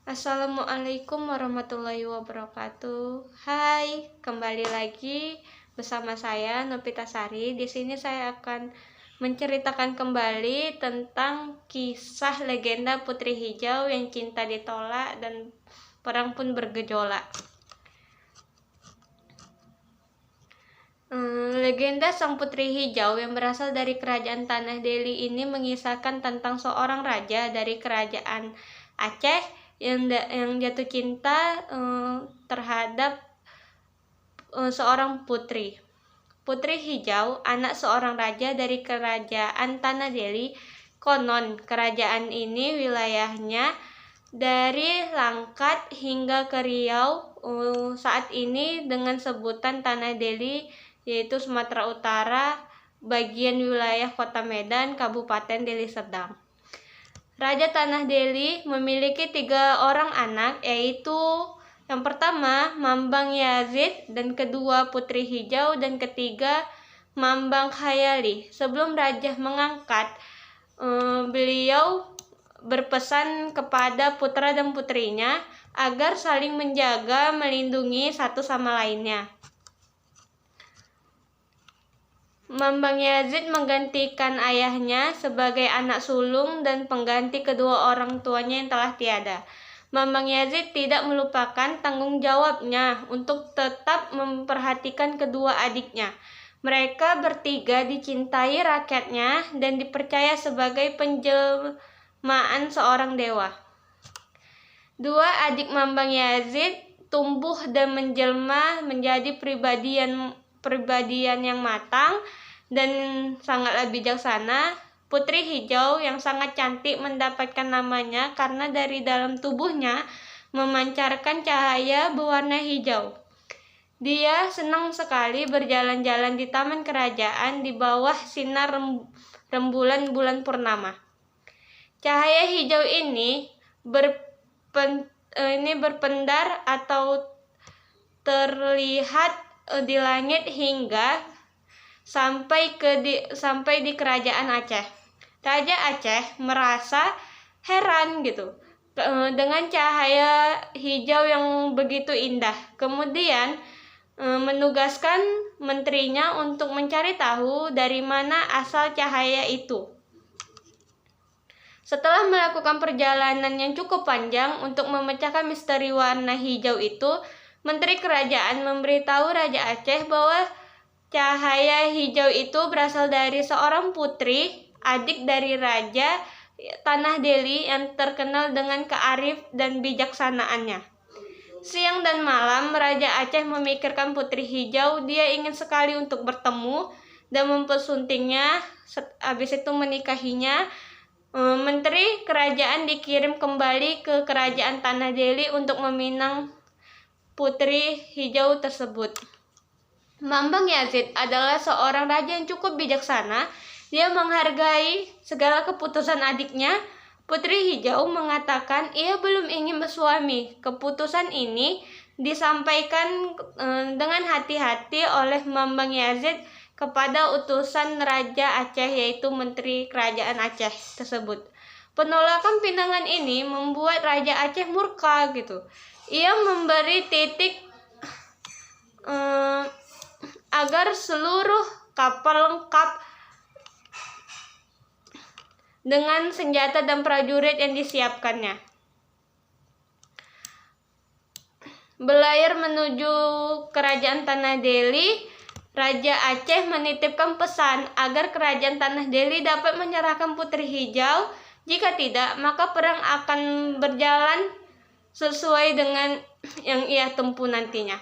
Assalamualaikum warahmatullahi wabarakatuh. Hai, kembali lagi bersama saya Novita Sari. Di sini saya akan menceritakan kembali tentang kisah legenda Putri Hijau yang cinta ditolak dan perang pun bergejolak. Legenda Sang Putri Hijau yang berasal dari kerajaan Tanah Deli ini mengisahkan tentang seorang raja dari kerajaan Aceh yang jatuh cinta terhadap seorang putri. Putri Hijau, anak seorang raja dari kerajaan Tanah Deli. Konon kerajaan ini wilayahnya dari Langkat hingga ke Riau saat ini dengan sebutan Tanah Deli, yaitu Sumatera Utara, bagian wilayah Kota Medan, Kabupaten Deli Serdang. Raja Tanah Deli memiliki 3 orang anak, yaitu yang pertama Mambang Yazid, dan kedua Putri Hijau, dan ketiga Mambang Khayali. Sebelum raja mengangkat, beliau berpesan kepada putra dan putrinya agar saling menjaga, melindungi satu sama lainnya. Mambang Yazid menggantikan ayahnya sebagai anak sulung dan pengganti kedua orang tuanya yang telah tiada. Mambang Yazid tidak melupakan tanggung jawabnya untuk tetap memperhatikan kedua adiknya. Mereka bertiga dicintai rakyatnya dan dipercaya sebagai penjelmaan seorang dewa. 2 adik Mambang Yazid tumbuh dan menjelma menjadi pribadian yang matang dan sangatlah bijaksana. Putri Hijau yang sangat cantik mendapatkan namanya karena dari dalam tubuhnya memancarkan cahaya berwarna hijau. Dia senang sekali berjalan-jalan di taman kerajaan di bawah sinar rembulan bulan purnama. Cahaya hijau ini berpendar atau terlihat di langit hingga sampai di kerajaan Aceh. Raja Aceh merasa heran dengan cahaya hijau yang begitu indah. Kemudian menugaskan menterinya untuk mencari tahu dari mana asal cahaya itu. Setelah melakukan perjalanan yang cukup panjang untuk memecahkan misteri warna hijau itu, menteri kerajaan memberitahu Raja Aceh bahwa cahaya hijau itu berasal dari seorang putri, adik dari Raja Tanah Deli yang terkenal dengan kearif dan bijaksanaannya. Siang dan malam Raja Aceh memikirkan Putri Hijau. Dia ingin sekali untuk bertemu dan mempersuntingnya, habis itu menikahinya. Menteri kerajaan dikirim kembali ke kerajaan Tanah Deli untuk meminang Putri Hijau tersebut. Mambang Yazid adalah seorang raja yang cukup bijaksana. Dia menghargai segala keputusan adiknya. Putri Hijau mengatakan ia belum ingin bersuami. Keputusan ini disampaikan dengan hati-hati oleh Mambang Yazid kepada utusan Raja Aceh, yaitu Menteri Kerajaan Aceh tersebut. Penolakan pinangan ini membuat Raja Aceh murka Ia memberi titik agar seluruh kapal lengkap dengan senjata dan prajurit yang disiapkannya berlayar menuju kerajaan Tanah Deli. Raja Aceh menitipkan pesan agar kerajaan Tanah Deli dapat menyerahkan Putri Hijau. Jika tidak, maka perang akan berjalan sesuai dengan yang ia tempuh nantinya.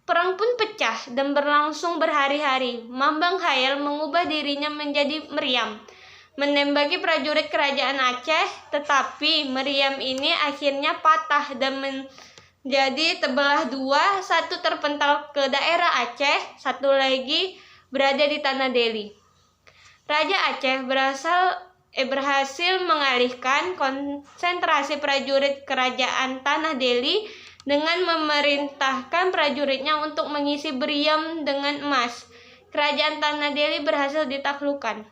Perang pun pecah dan berlangsung berhari-hari. Mambang Khayal mengubah dirinya menjadi meriam, menembaki prajurit kerajaan Aceh, tetapi meriam ini akhirnya patah dan menjadi terbelah 2, satu terpental ke daerah Aceh, satu lagi berada di Tanah Deli. Raja Aceh berhasil mengalihkan konsentrasi prajurit kerajaan Tanah Deli dengan memerintahkan prajuritnya untuk mengisi meriam dengan emas. Kerajaan Tanah Deli berhasil ditaklukkan.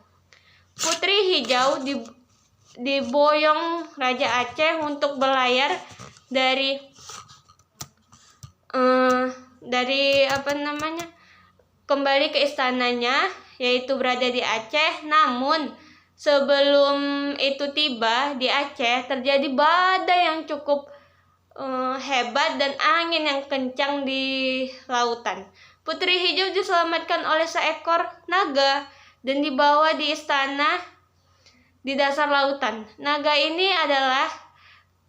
Putri Hijau diboyong Raja Aceh untuk berlayar dari kembali ke istananya, yaitu berada di Aceh. Namun sebelum itu tiba di Aceh, terjadi badai yang cukup hebat dan angin yang kencang di lautan. Putri Hijau diselamatkan oleh seekor naga dan dibawa di istana di dasar lautan. Naga ini adalah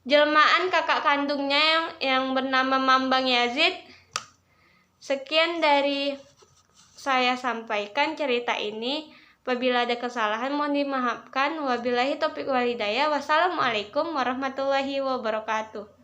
jelmaan kakak kandungnya yang bernama Mambang Yazid. Sekian dari saya sampaikan cerita ini. Apabila ada kesalahan mohon dimaafkan. Wabillahi taufiq wal hidayah. Wassalamualaikum warahmatullahi wabarakatuh.